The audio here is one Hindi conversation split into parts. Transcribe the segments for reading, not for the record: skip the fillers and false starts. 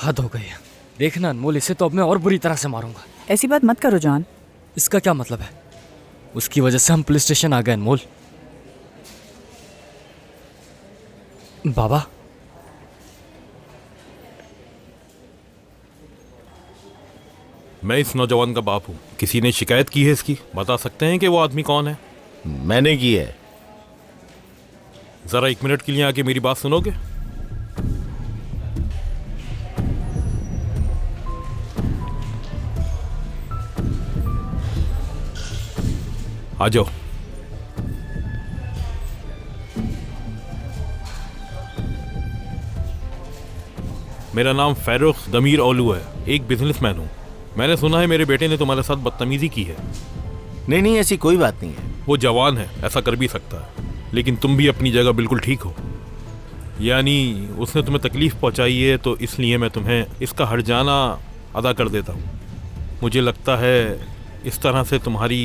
हद हो गई है। देखना अनमोल, इसे तो अब मैं और बुरी तरह से मारूंगा। ऐसी बात मत करो जॉन। इसका क्या मतलब है? उसकी वजह से हम पुलिस स्टेशन आ गए अनमोल। बाबा, मैं इस नौजवान का बाप हूँ। किसी ने शिकायत की है इसकी? बता सकते हैं कि वो आदमी कौन है? मैंने की है। जरा 1 मिनट के लिए आके मेरी बात सुनोगे? आ जाओ। मेरा नाम फैरुख दमीर ओलू है, एक बिजनेसमैन हूँ। मैंने सुना है मेरे बेटे ने तुम्हारे साथ बदतमीजी की है। नहीं नहीं, ऐसी कोई बात नहीं है। वो जवान है, ऐसा कर भी सकता है, लेकिन तुम भी अपनी जगह बिल्कुल ठीक हो। यानी उसने तुम्हें तकलीफ पहुंचाई है, तो इसलिए मैं तुम्हें इसका हर्जाना अदा कर देता हूँ। मुझे लगता है इस तरह से तुम्हारी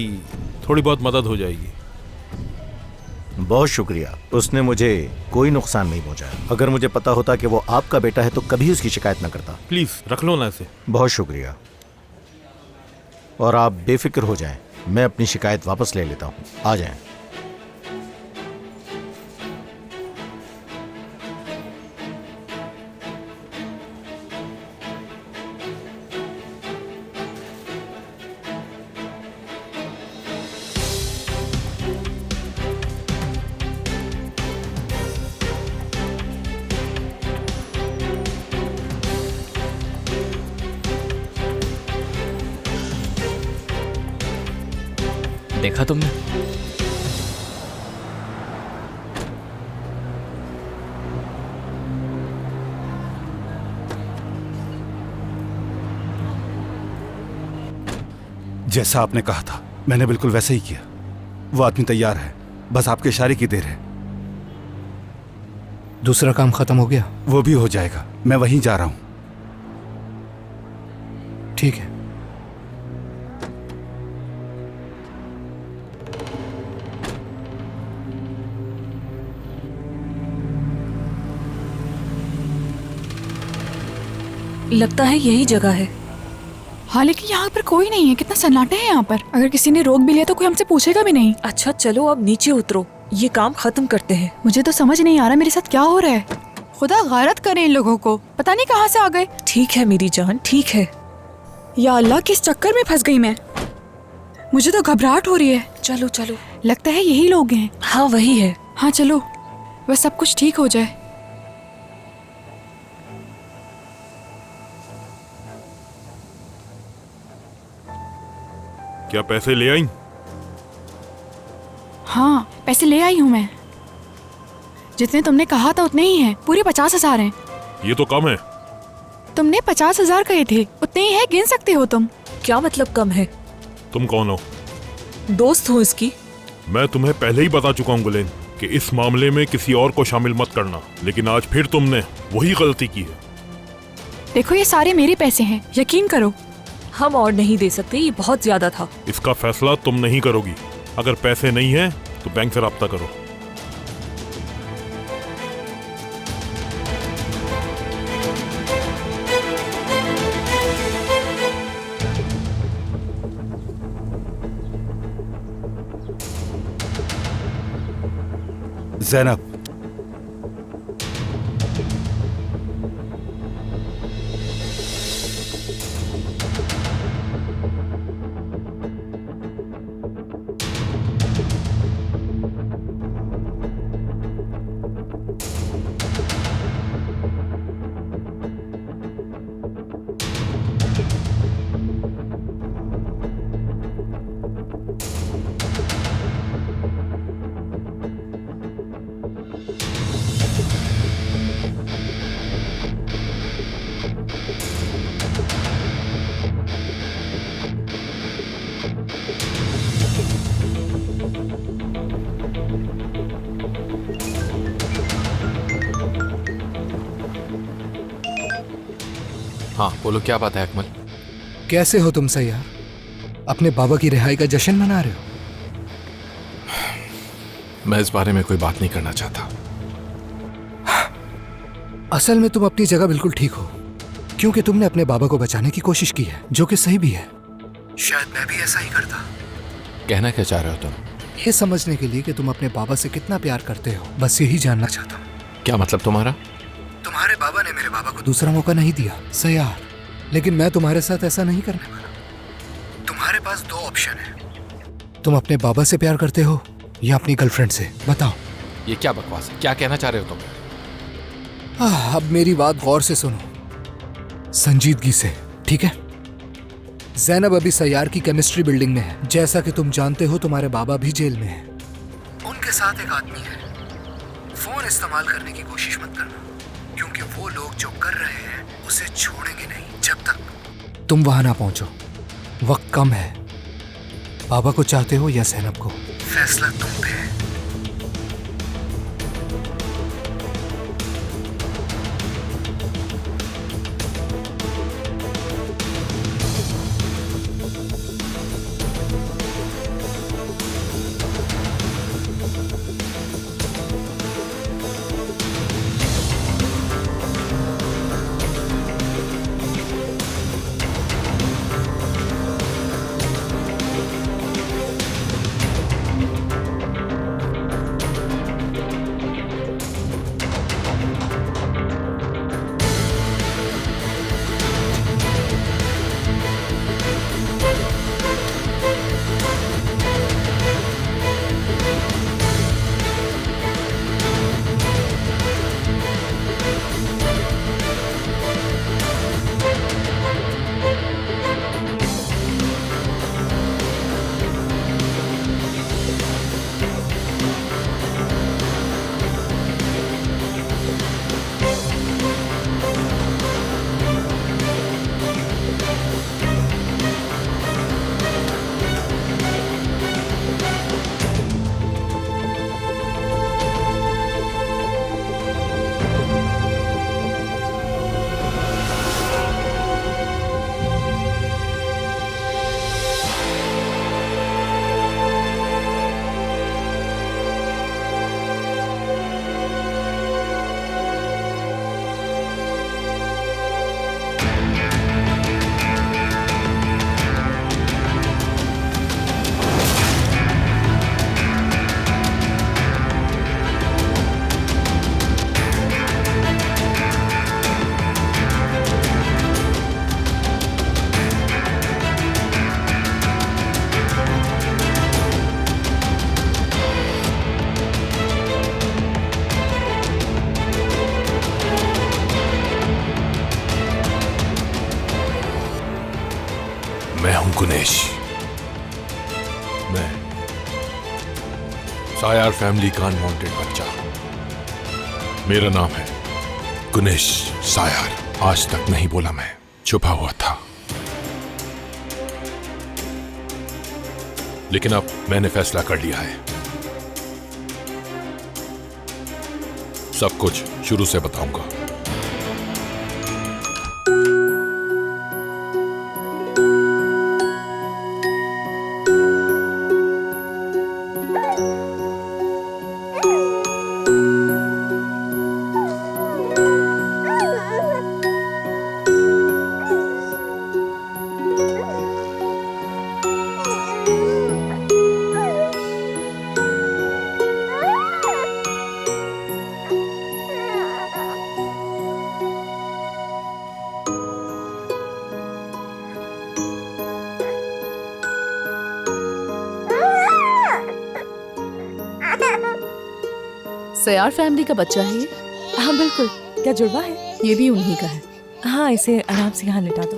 थोड़ी बहुत मदद हो जाएगी। बहुत शुक्रिया। उसने मुझे कोई नुकसान नहीं पहुंचाया। अगर मुझे पता होता कि वो आपका बेटा है तो कभी उसकी शिकायत न करता। प्लीज रख लो ना इसे। बहुत शुक्रिया, और आप बेफिक्र हो जाएं, मैं अपनी शिकायत वापस ले लेता हूँ। आ जाएं। देखा तुमने? जैसा आपने कहा था मैंने बिल्कुल वैसे ही किया। वो आदमी तैयार है, बस आपके इशारे की देर है। दूसरा काम खत्म हो गया? वो भी हो जाएगा, मैं वहीं जा रहा हूं। ठीक है। लगता है यही जगह है। हाँ लेकिन यहाँ पर कोई नहीं है। कितना सन्नाटा है यहाँ पर। अगर किसी ने रोक भी लिया तो कोई हमसे पूछेगा भी नहीं। अच्छा चलो अब नीचे उतरो, ये काम खत्म करते हैं। मुझे तो समझ नहीं आ रहा मेरे साथ क्या हो रहा है। खुदा गारत करे इन लोगों को, पता नहीं कहाँ से आ गए। ठीक है मेरी जान, ठीक है। या अल्लाह, किस चक्कर में फंस गई मैं। मुझे तो घबराहट हो रही है। चलो चलो। लगता है यही लोग हैं। हाँ वही है। हाँ चलो, बस सब कुछ ठीक हो जाए। क्या पैसे ले आई? हाँ पैसे ले आई हूँ मैं। जितने तुमने कहा था उतने ही हैं। पूरे 50,000 हैं। ये तो कम है। तुमने 50,000 कहे थे, उतने ही है। गिन सकते हो तुम। क्या मतलब कम है? तुम कौन हो? दोस्त हूँ इसकी। मैं तुम्हें पहले ही बता चुका हूँ गुलेन कि इस मामले में किसी और को शामिल मत करना, लेकिन आज फिर तुमने वही गलती की है। देखो ये सारे मेरे पैसे हैं, यकीन करो। हम और नहीं दे सकते, ये बहुत ज्यादा था। इसका फैसला तुम नहीं करोगी। अगर पैसे नहीं हैं तो बैंक से राब्ता करो। ज़ैनब, हाँ बोलो, क्या बात है अकमल? कैसे हो तुम सैयार? अपने बाबा की रिहाई का जश्न मना रहे हो? मैं इस बारे में कोई बात नहीं करना चाहता। असल में तुम अपनी जगह बिल्कुल ठीक हो, क्योंकि तुमने अपने बाबा को बचाने की कोशिश की है, जो कि सही भी है। शायद मैं भी ऐसा ही करता। कहना क्या चाह रहे हो तुम? ये समझने के लिए कि तुम अपने बाबा से कितना प्यार करते हो, बस यही जानना चाहता हूँ। क्या मतलब तुम्हारा? तुम्हारे बाबा ने मेरे बाबा को दूसरा मौका नहीं दिया सयार, लेकिन मैं तुम्हारे साथ ऐसा नहीं करने वाला। तुम्हारे पास दो ऑप्शन है, तुम अपने बाबा से प्यार करते हो या अपनी गर्लफ्रेंड से, बताओ। ये क्या बकवास है? क्या कहना चाह रहे हो तुम? अब मेरी बात गौर से सुनो, संजीदगी से, ठीक है? जैनब अभी सयार की केमिस्ट्री बिल्डिंग में है। जैसा कि तुम जानते हो, तुम्हारे बाबा भी जेल में है। उनके साथ एक आदमी है। फोन इस्तेमाल करने की कोशिश मत करना, क्योंकि वो लोग जो कर रहे हैं उसे छोड़ेंगे नहीं जब तक तुम वहां ना पहुंचो। वक्त कम है। बाबा को चाहते हो या जैनब को, फैसला तुम पे है। मैं हूं गुनेश। मैं सायार फैमिली का अनवांटेड बच्चा। मेरा नाम है गुनेश सायार। आज तक नहीं बोला, मैं छुपा हुआ था, लेकिन अब मैंने फैसला कर लिया है। सब कुछ शुरू से बताऊंगा। सयार फैमिली का बच्चा है ये? हाँ बिल्कुल। क्या जुड़वा है? ये भी उन्हीं का है। हाँ, इसे आराम से यहाँ लिटा दो।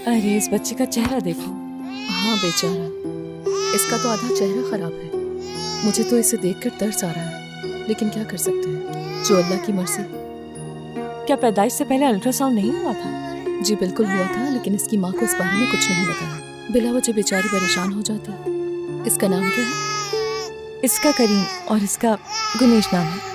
अरे इस बच्चे का चेहरा देखो। हाँ बेचारा, इसका तो आधा चेहरा खराब है। मुझे तो इसे देखकर तरस आ रहा है, लेकिन क्या कर सकते हैं, जो अल्लाह की मर्जी। क्या पैदाइश से पहले अल्ट्रासाउंड नहीं हुआ था? जी बिल्कुल हुआ था, लेकिन इसकी माँ को इस बारे में कुछ नहीं बताया। बिला वजह बेचारी परेशान हो जाती है। इसका नाम क्या है? इसका करीम और इसका गुनेश नाम है।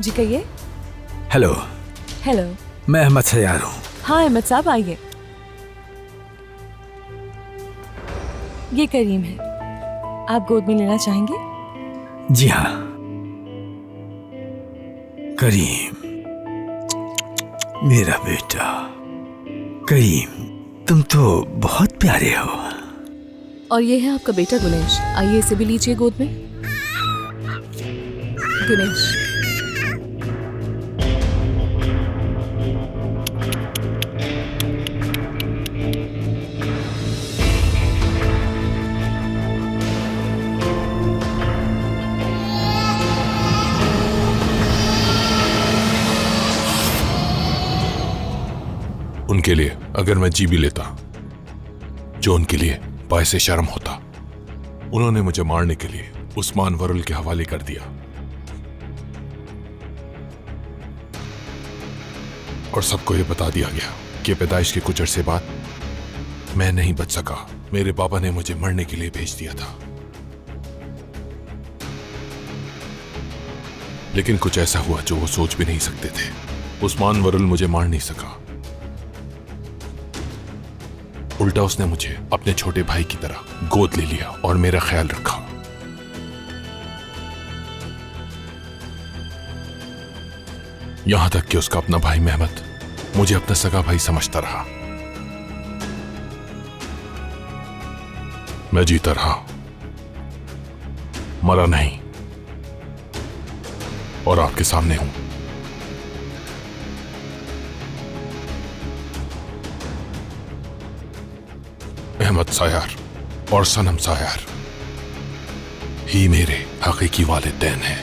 जी कहिए। Hello, hello. मैं अहमद सयार हूँ। हाँ अहमद साहब आइए। ये करीम है, आप गोद में लेना चाहेंगे? जी हाँ। करीम, मेरा बेटा करीम, तुम तो बहुत प्यारे हो। और ये है आपका बेटा गुनेश, आइए इसे भी लीजिए गोद में। गुनेश, उनके लिए अगर मैं जी भी लेता, जो उनके लिए बायसे शर्म होता। उन्होंने मुझे मारने के लिए उस्मान वरुल के हवाले कर दिया और सबको यह बता दिया गया कि पैदाइश के कुछ अरसे बाद मैं नहीं बच सका। मेरे बाबा ने मुझे मरने के लिए भेज दिया था, लेकिन कुछ ऐसा हुआ जो वो सोच भी नहीं सकते थे। उस्मान वरुल मुझे मार नहीं सका, उल्टा उसने मुझे अपने छोटे भाई की तरह गोद ले लिया और मेरा ख्याल रखा। यहां तक कि उसका अपना भाई मेहमद मुझे अपना सगा भाई समझता रहा। मैं जीता रहा, मरा नहीं, और आपके सामने हूं। अहमद सायार और सनम सायार ही मेरे हकीकी वालिदैन हैं।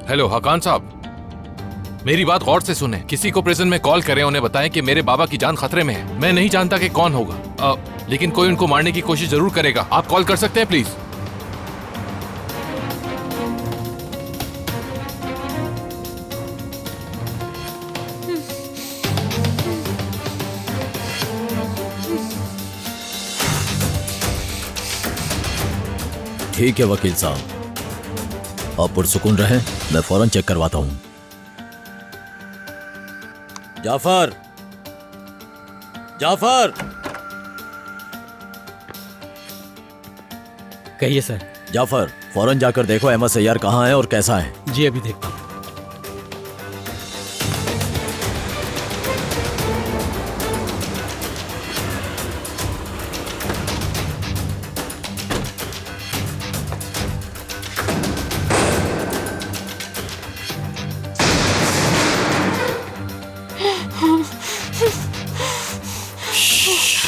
हेलो हकान साहब, मेरी बात गौर से सुने। किसी को प्रिजन में कॉल करें, उन्हें बताएं कि मेरे बाबा की जान खतरे में है। मैं नहीं जानता कि कौन होगा, लेकिन कोई उनको मारने की कोशिश जरूर करेगा। आप कॉल कर सकते हैं प्लीज। ठीक है वकील साहब, आप पुरसुकून रहें, मैं फौरन चेक करवाता हूं। जाफर, जाफर, कहिए सर। जाफर, फौरन जाकर देखो अहमद सैयार कहाँ है और कैसा है। जी अभी देखता हूँ।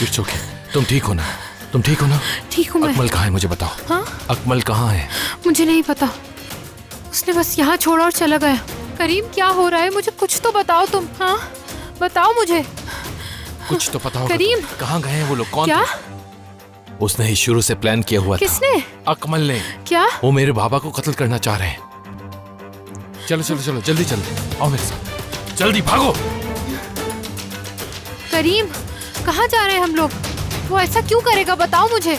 इट्स ओके, तुम ठीक हो ना? तुम ठीक हो ना? ठीक हूँ मैं। अकमल कहाँ है मुझे बताओ। हाँ? अकमल कहाँ है? मुझे नहीं पता, उसने बस यहाँ छोड़ा और चला गया। करीम क्या हो रहा है, मुझे कुछ तो बताओ तुम। हाँ बताओ मुझे कुछ तो पता होगा। करीम कहाँ गए हैं वो लोग? कौन क्या थे? उसने ही शुरू से प्लान किया हुआ किसने? था। अकमल ने। क्या? वो मेरे बाबा को कत्ल करना चाह रहे हैं। चलो चलो चलो जल्दी चलो, आओ मेरे साथ, जल्दी भागो। करीम कहाँ जा रहे हैं हम लोग? वो ऐसा क्यों करेगा, बताओ मुझे।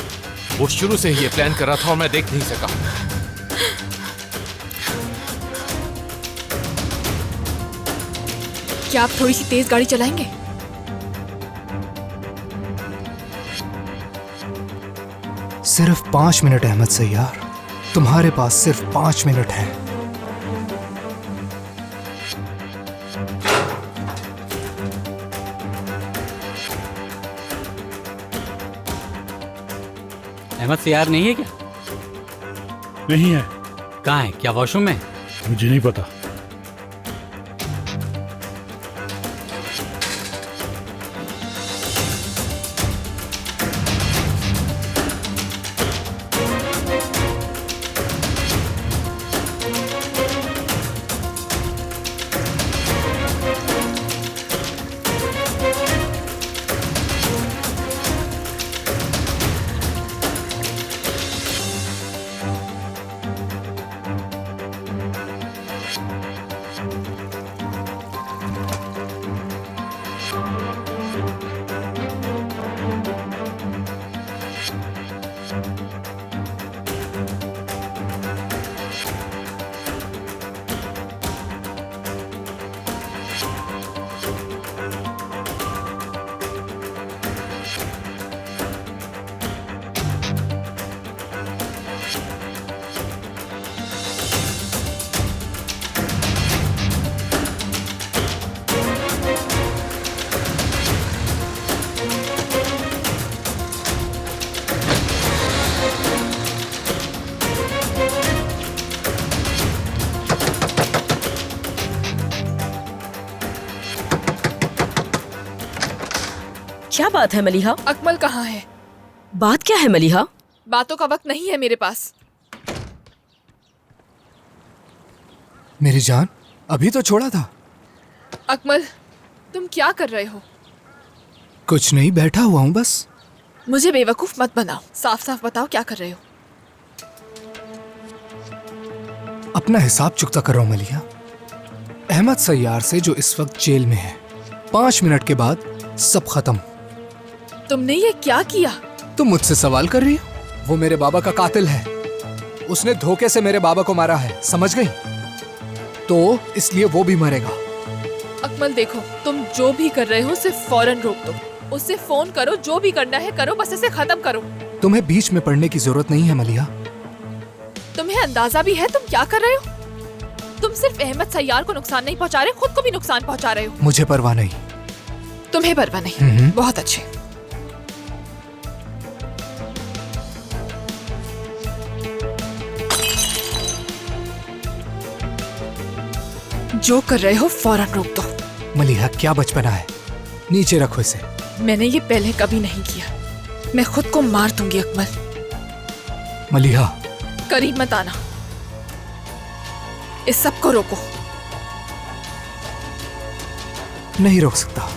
वो शुरू से ही ये प्लान कर रहा था और मैं देख नहीं सका। क्या आप थोड़ी सी तेज गाड़ी चलाएंगे? सिर्फ 5 मिनट अहमद सैयार, तुम्हारे पास सिर्फ 5 मिनट है। अहमद सैयार नहीं है क्या? नहीं है। कहाँ है? क्या वॉशरूम में? मुझे नहीं पता। क्या बात है मलिहा? अकमल कहाँ है? बात क्या है मलिहा? बातों का वक्त नहीं है मेरे पास। मेरी जान, अभी तो छोड़ा था। अकमल, तुम क्या कर रहे हो? कुछ नहीं, बैठा हुआ हूँ बस। मुझे बेवकूफ मत बनाओ, साफ साफ बताओ क्या कर रहे हो? अपना हिसाब चुकता कर रहा हूँ मलिहा, अहमद सैयार से, जो इस वक्त जेल में है। 5 मिनट के बाद सब खत्म। तुमने ये क्या किया? तुम मुझसे सवाल कर रही हो? वो मेरे बाबा का कातिल है। उसने धोखे से मेरे बाबा को मारा है, समझ गई? तो इसलिए वो भी मरेगा। अकमल देखो, तुम जो भी कर रहे हो उसे फौरन रोक दो। उससे फोन करो, जो भी करना है करो, बस इसे खत्म करो। तुम्हें बीच में पड़ने की जरूरत नहीं है मलिहा। तुम्हें अंदाजा भी है तुम क्या कर रहे हो? तुम सिर्फ अहमद सैयार को नुकसान नहीं पहुंचा रहे, खुद को भी नुकसान पहुंचा रहे हो। मुझे परवाह नहीं। तुम्हें परवाह नहीं? बहुत अच्छे। जो कर रहे हो फौरन रोक दो। मलिहा, क्या बचपना है, नीचे रखो इसे। मैंने ये पहले कभी नहीं किया। मैं खुद को मार दूंगी अकमल। मलिहा, करीब मत आना। इस सब को रोको। नहीं रोक सकता।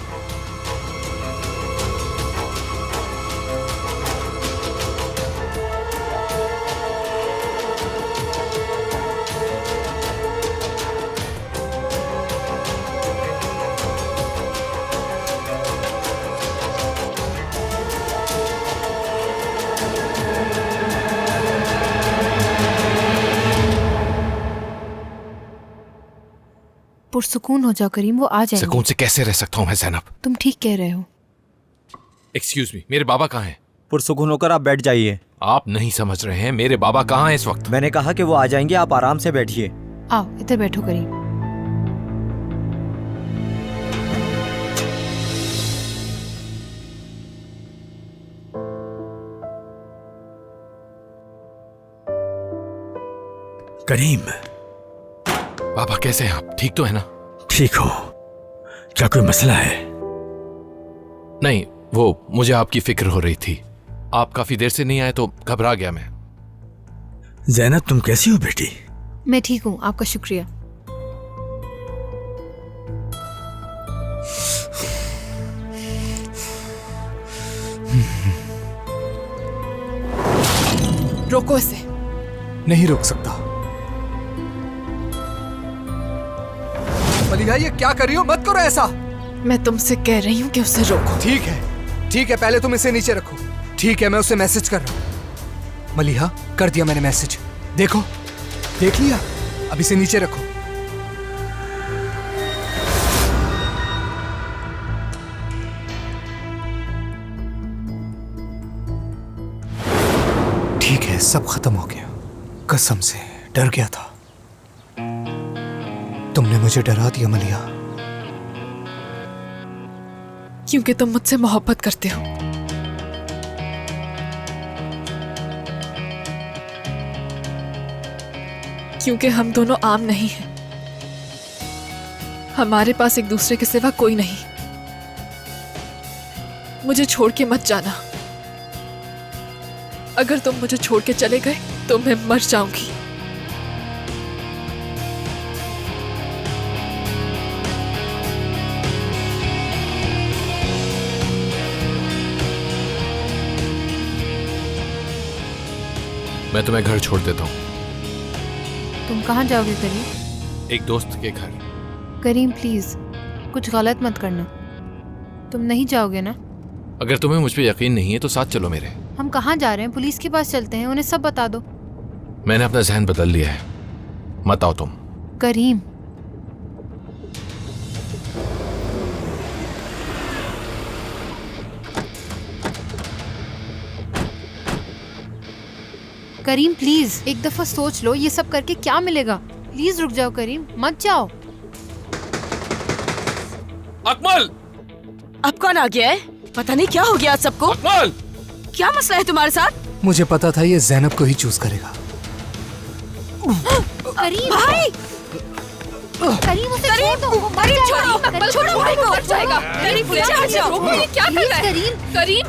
पुरसुकून हो जाओ करीम, वो आ जाएंगे। सुकून से कैसे रह सकता हूँ मैं ज़ैनब? तुम ठीक कह रहे हो। एक्सक्यूज मी, मेरे बाबा कहाँ हैं? पुरसुकून होकर आप बैठ जाइए। आप नहीं समझ रहे हैं, मेरे बाबा कहाँ हैं इस वक्त? मैंने कहा कि वो आ जाएंगे, आप आराम से बैठिए। आओ इधर बैठो करीम। करीम, बाबा कैसे हैं आप? ठीक तो है ना? ठीक हो? क्या कोई मसला है? नहीं, वो मुझे आपकी फिक्र हो रही थी। आप काफी देर से नहीं आए तो घबरा गया मैं। ज़ैनब, तुम कैसी हो बेटी? मैं ठीक हूँ, आपका शुक्रिया। रोको इसे। नहीं रोक सकता। मलिहा, ये क्या कर रही हो? मत करो ऐसा। मैं तुमसे कह रही हूँ कि उसे रोको। ठीक है, ठीक है, पहले तुम इसे नीचे रखो। ठीक है, मैं उसे मैसेज कर रहा हूँ। मलिहा, कर दिया मैंने मैसेज। देखो, देख लिया? अब इसे नीचे रखो। ठीक है, सब खत्म हो गया। कसम से डर गया था। तुमने मुझे डरा दिया मलिहा। क्योंकि तुम मुझसे मोहब्बत करते हो। क्योंकि हम दोनों आम नहीं हैं। हमारे पास एक दूसरे के सिवा कोई नहीं। मुझे छोड़ के मत जाना। अगर तुम मुझे छोड़ के चले गए तो मैं मर जाऊंगी। मैं तुम्हें घर छोड़ देता हूँ। तुम कहाँ जाओगे करीम? एक दोस्त के घर। करीम प्लीज, कुछ गलत मत करना। तुम नहीं जाओगे ना? अगर तुम्हें मुझ पे यकीन नहीं है तो साथ चलो मेरे। हम कहाँ जा रहे हैं? पुलिस के पास चलते हैं, उन्हें सब बता दो। मैंने अपना ज़हन बदल लिया है, मत आओ तुम। करीम, करीम प्लीज एक दफा सोच लो, ये सब करके क्या मिलेगा? प्लीज रुक जाओ करीम, मत जाओ। अकमल! अब कौन आ गया है? पता नहीं क्या हो गया आज सबको। अकमल! क्या मसला है तुम्हारे साथ? मुझे पता था ये ज़ैनब को ही चूज करेगा। करीम भाई! करीम उसे छोड़ दो, वो मर जाएगा। छोड़ो भाई को, मर जाएगा। करीम रोको, ये क्या कर रहा है? करीम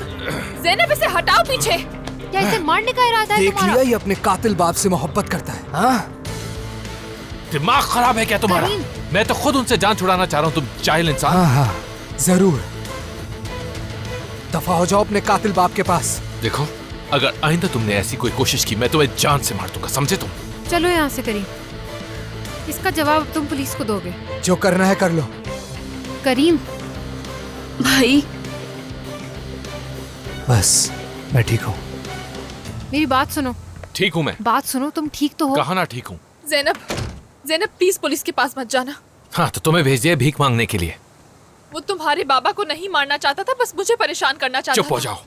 ज़ैनब इसे हटाओ पीछे। क्या इसे मारने का इरादा है देख तुम्हारा? लिया, ये अपने कातिल बाप से मोहब्बत करता है। हाँ? दिमाग खराब है क्या तुम्हारा? मैं तो खुद उनसे जान छुड़ाना चाह रहा हूँ, तुम जाहिल इंसान। हाँ हाँ जरूर, दफा हो जाओ अपने कातिल बाप के पास। देखो, अगर आइंदा तुमने ऐसी कोई कोशिश की मैं तुम्हें जान से मार दूंगा, समझे तुम? चलो यहाँ से करीम, इसका जवाब तुम पुलिस को दोगे। जो करना है कर लो। करीम भाई, बस मैं ठीक हूँ। मेरी बात सुनो। ठीक हूँ मैं। बात सुनो, तुम ठीक तो हो? कहा ना ठीक हूँ। ज़ैनब प्लीज पुलिस के पास मत जाना। हाँ तो तुम्हें भेज दिया भीख मांगने के लिए। वो तुम्हारे बाबा को नहीं मारना चाहता था, बस मुझे परेशान करना चाहता था। चुप हो जाओ।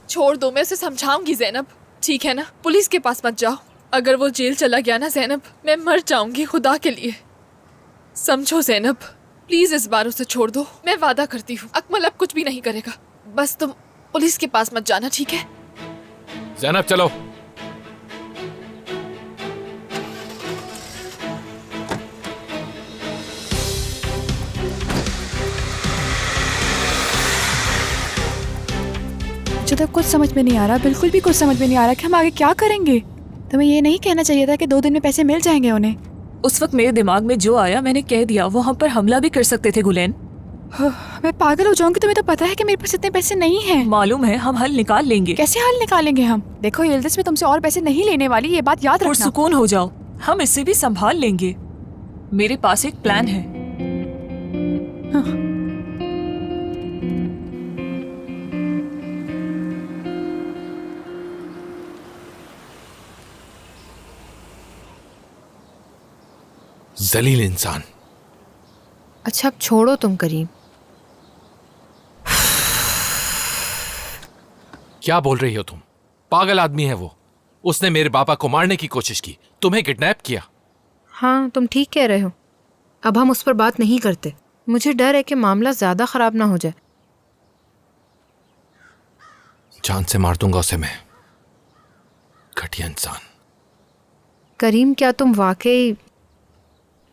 छोड़ दो, मैं उसे समझाऊंगी ज़ैनब, ठीक है ना? पुलिस के पास मत जाओ। अगर वो जेल चला गया ना ज़ैनब, मैं मर जाऊंगी। खुदा के लिए समझो ज़ैनब, प्लीज इस बार उसे छोड़ दो। मैं वादा करती हूँ अकमल अब कुछ भी नहीं करेगा। बस तुम पुलिस के पास मत जाना, ठीक है? ज़ैनब चलो। मुझे तो कुछ समझ में नहीं आ रहा, बिल्कुल भी कुछ समझ में नहीं आ रहा कि हम आगे क्या करेंगे। तुम्हें ये नहीं कहना चाहिए था कि 2 दिन में पैसे मिल जाएंगे उन्हें। उस वक्त मेरे दिमाग में जो आया मैंने कह दिया। वो हम पर हमला भी कर सकते थे गुलेन। मैं पागल हो जाऊंगी। तुम्हें तो पता है कि मेरे पास इतने पैसे नहीं हैं। मालूम है, हम हल निकाल लेंगे। कैसे हल निकालेंगे हम? देखो यिल्दिज़, मैं तुमसे और पैसे नहीं लेने वाली, ये बात याद रखना। सुकून हो जाओ, हम इससे भी संभाल लेंगे। मेरे पास एक प्लान है। जलील इंसान। अच्छा अब छोड़ो तुम करीम। क्या बोल रही हो तुम? पागल आदमी है वो। उसने मेरे पापा को मारने की कोशिश की, तुम्हें किडनैप किया। हाँ तुम ठीक कह रहे हो। अब हम उस पर बात नहीं करते। मुझे डर है कि मामला ज्यादा खराब ना हो जाए। जान से मार दूंगा उसे मैं, घटिया इंसान। करीम क्या तुम वाकई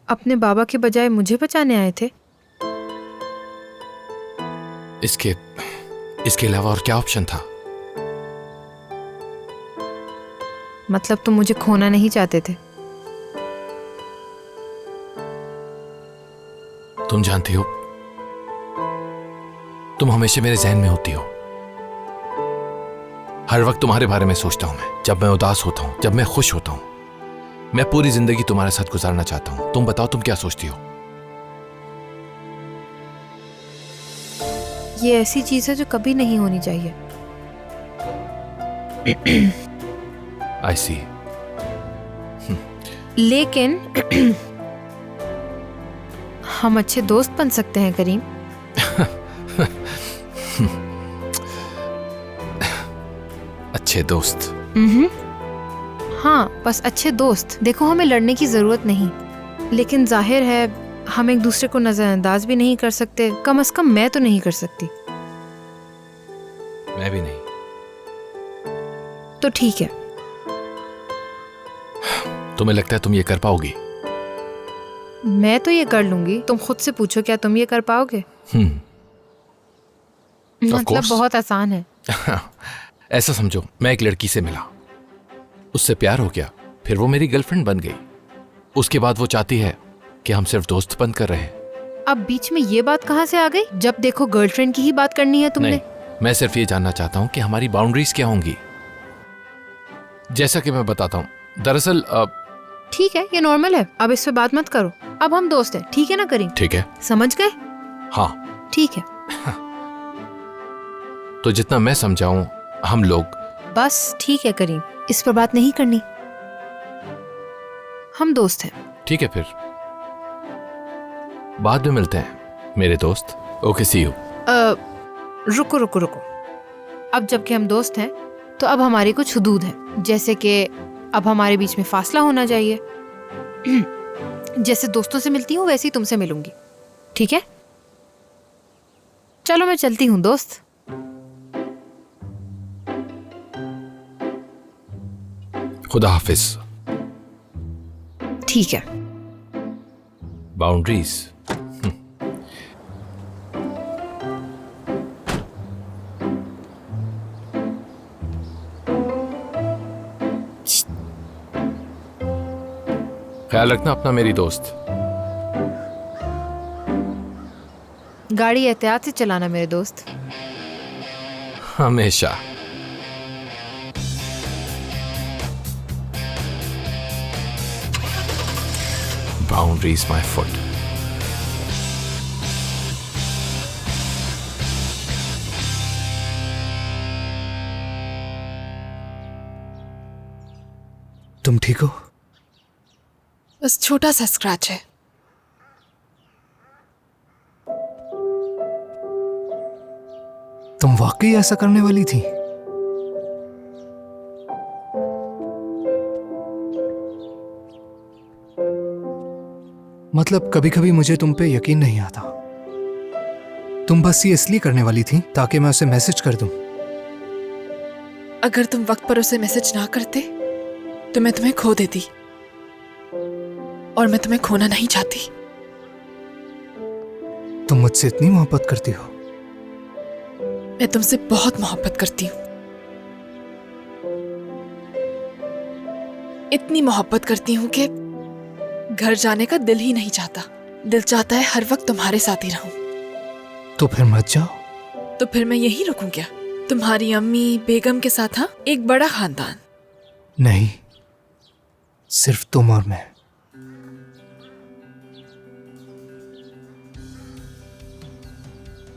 अपने बाबा के बजाय मुझे बचाने आए थे? इसके अलावा और क्या ऑप्शन था? मतलब तुम मुझे खोना नहीं चाहते थे? तुम जानती हो, तुम हमेशा मेरे जहन में होती हो। हर वक्त तुम्हारे बारे में सोचता हूं मैं। जब मैं उदास होता हूं, जब मैं खुश होता हूं, मैं पूरी जिंदगी तुम्हारे साथ गुजारना चाहता हूं। तुम बताओ, तुम क्या सोचती हो? ये ऐसी चीज है जो कभी नहीं होनी चाहिए। आई सी। लेकिन हम अच्छे दोस्त बन सकते हैं करीम। अच्छे दोस्त? हाँ बस अच्छे दोस्त। देखो हमें लड़ने की जरूरत नहीं, लेकिन जाहिर है हम एक दूसरे को नजरअंदाज भी नहीं कर सकते। कम से कम मैं तो नहीं कर सकती। मैं भी नहीं। तो ठीक है। तुम्हें लगता है तुम ये कर पाओगी? मैं तो ये कर लूंगी। तुम खुद से पूछो, क्या तुम ये कर पाओगे? मतलब बहुत आसान है। ऐसा समझो, मैं एक लड़की से मिला, उससे प्यार हो गया, फिर वो मेरी गर्लफ्रेंड बन गई। उसके बाद वो चाहती है कि हम सिर्फ दोस्त बन कर रहें। अब बीच में ये बात कहाँ से आ गई? जब देखो गर्लफ्रेंड की ही बात करनी है तुमने। नहीं, मैं सिर्फ ये जानना चाहता हूँ कि हमारी बाउंड्रीज क्या होंगी। जैसा कि मैं बताता हूँ, दरअसल ठीक है, ये नॉर्मल है। अब इस पे बात मत करो। अब हम दोस्त हैं, ठीक है ना करीम? ठीक है। समझ गए? हाँ ठीक है। तो जितना मैं समझाऊं, हम लोग बस ठीक है करीम, इस पर बात नहीं करनी। हम दोस्त हैं। ठीक है, फिर बाद में मिलते हैं मेरे दोस्त। Okay, see you. रुको रुको रुको। अब जबकि हम दोस्त हैं तो अब हमारी कुछ हुदूद है। जैसे कि अब हमारे बीच में फासला होना चाहिए। जैसे दोस्तों से मिलती हूँ वैसे ही तुमसे मिलूंगी, ठीक है? चलो मैं चलती हूँ दोस्त। खुदा हाफिज। ठीक है। बाउंड्रीज। ख्याल रखना अपना मेरी दोस्त। गाड़ी एहतियात से चलाना मेरे दोस्त। हमेशा। Boundaries my foot. तुम ठीक हो? बस छोटा सा स्क्रैच है। तुम वाकई ऐसा करने वाली थी? मतलब कभी कभी मुझे तुम पे यकीन नहीं आता। तुम बस ये इसलिए करने वाली थी ताकि मैं उसे मैसेज कर दूं। अगर तुम वक्त पर उसे मैसेज ना करते तो मैं तुम्हें खो देती, और मैं तुम्हें खोना नहीं चाहती। तुम मुझसे इतनी मोहब्बत करती हो? मैं तुमसे बहुत मोहब्बत करती हूँ। इतनी मोहब्बत करती हूँ कि घर जाने का दिल ही नहीं चाहता। दिल चाहता है हर वक्त तुम्हारे साथ ही रहूं। तो फिर मत जाओ। तो फिर मैं यहीं रुकूं क्या? तुम्हारी अम्मी बेगम के साथ? हाँ, एक बड़ा खानदान। नहीं, सिर्फ तुम और मैं।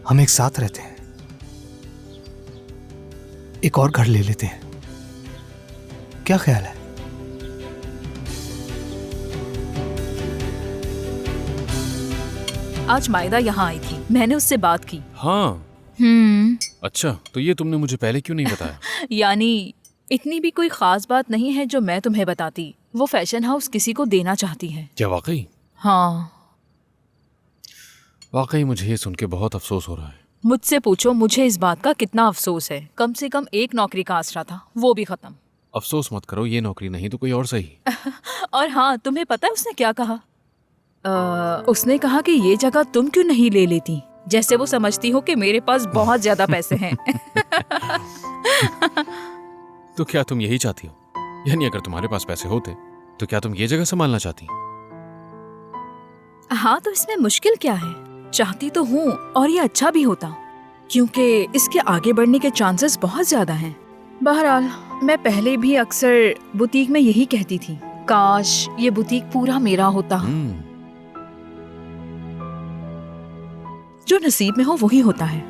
हम एक साथ रहते हैं। एक और घर ले लेते हैं, क्या ख्याल है? आज मायदा यहाँ आई थी, मैंने उससे बात की। हाँ। अच्छा, तो ये तुमने मुझे पहले क्यों नहीं बताया? यानी इतनी भी कोई खास बात नहीं है जो मैं तुम्हें बताती। वो फैशन हाउस किसी को देना चाहती है। क्या वाकई? हाँ। वाकई मुझे ये सुन के बहुत अफसोस हो रहा है। मुझसे पूछो मुझे इस बात का कितना अफसोस है। कम से कम एक नौकरी का आसरा था, वो भी खत्म। अफसोस मत करो, ये नौकरी नहीं तो कोई और सही। और हाँ, तुम्हें पता है उसने क्या कहा? उसने कहा कि ये जगह तुम क्यों नहीं ले लेती, जैसे वो समझती हो कि मेरे पास बहुत ज्यादा पैसे हैं। तो क्या तुम यही चाहती हो? यानी अगर तुम्हारे पास पैसे होते तो क्या तुम ये जगह संभालना चाहती? हाँ, तो इसमें मुश्किल क्या है? चाहती तो हूँ, और ये अच्छा भी होता, क्योंकि इसके आगे बढ़ने के चांसेस बहुत ज्यादा हैं। बहरहाल, मैं पहले भी अक्सर बुटीक में यही कहती थी, काश ये बुटीक पूरा मेरा होता। जो नसीब में हो वही होता है।